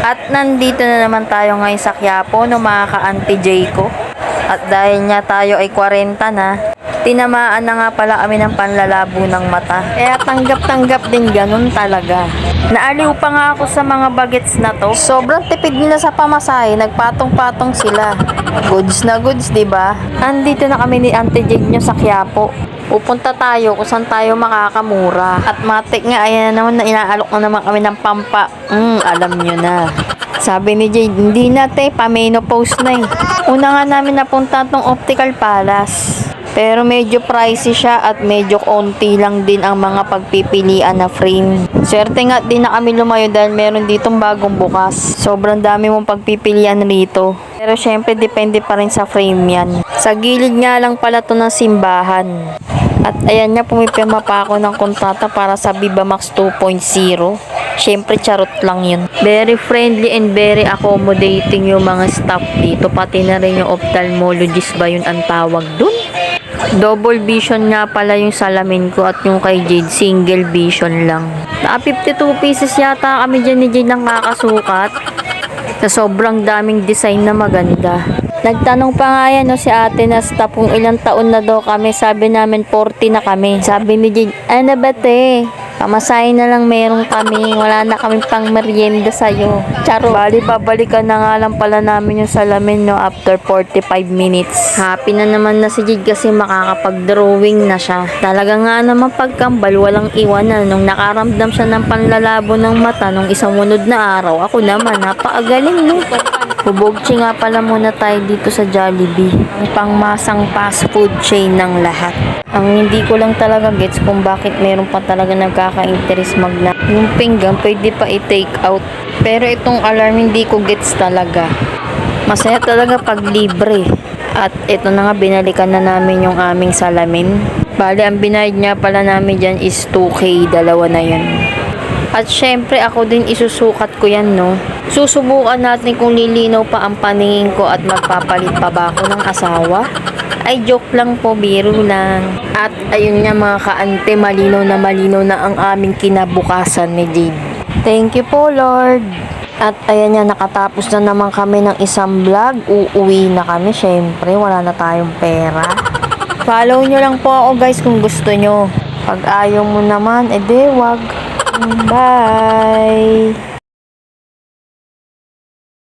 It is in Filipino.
At nandito na naman tayo ngayon sa Quiapo no mga ka-Auntie J ko. At dahil nga tayo ay 40 na, tinamaan na nga pala kami ng panlalabo ng mata. Kaya tanggap-tanggap din ganun talaga. Naaliw pa nga ako sa mga bagets na to. Sobrang tipid nila sa pamasahe, nagpatong-patong sila. Goods na goods, 'di ba? Andito na kami ni Auntie J nyo sa Quiapo. Pupunta tayo kung saan tayo makakamura. At matik nga, ayan na naman na inaalok na naman kami ng pampa. Alam nyo na. Sabi ni Jade, hindi na te, pa-menopause na eh. Una nga namin napunta tong Optical Palace. Pero medyo pricey siya at medyo konti lang din ang mga pagpipilian na frame. Swerte nga din na kami lumayo dahil meron ditong bagong bukas. Sobrang dami mong pagpipilian rito. Pero syempre depende pa rin sa frame yan. Sa gilid nga lang pala to ng simbahan. At ayan nga, pumipirma pa ako ng kontrata para sa Viva Max 2.0. Syempre charot lang yun. Very friendly and very accommodating yung mga staff dito. Pati na rin yung ophthalmologist ba yun ang tawag dun? Double vision nga pala yung salamin ko at yung kay Jade single vision lang. 52 pieces yata kami dyan ni Jade nang kakasukat. Sa sobrang daming design na maganda. Nagtanong pa nga yan no, si ate na staff kung ilang taon na daw kami. Sabi namin 40 na kami. Sabi ni Jade, ano ba te? Pamasahin na lang meron kami. Wala na kami pang merienda sa'yo. Charo. Bali, babalikan na nga lang pala namin yung salamin no after 45 minutes. Happy na naman na si Jade kasi makakapag-drawing na siya. Talaga nga naman pagkambal, walang iwanan. Nung nakaramdam siya ng panlalabo ng mata nung isang munod na araw, ako naman, napakagaling no. Bubogchi nga pala muna tayo dito sa Jollibee. Ang pangmasang fast food chain ng lahat. Ang hindi ko lang talaga gets kung bakit meron pa talaga nagkaka-interest magna. Yung pinggan pwede pa i-take out. Pero itong alarm hindi ko gets talaga. Masaya talaga pag libre. At ito na nga, binalikan na namin yung aming salamin. Bali, ang binayad nga pala namin dyan is 2K, dalawa na yun. At syempre ako din isusukat ko yan no. Susubukan natin kung lilinaw pa ang paningin ko at magpapalit pa ba ako ng asawa. Ay joke lang po, biro lang. At ayun nga mga ka-ante, malinaw na ang aming kinabukasan ni Jade. Thank you po Lord. At ayan nga, nakatapos na naman kami ng isang vlog. Uuwi na kami, syempre wala na tayong pera. Follow nyo lang po ako guys kung gusto nyo. Pag ayaw mo naman, edi wag. Bye!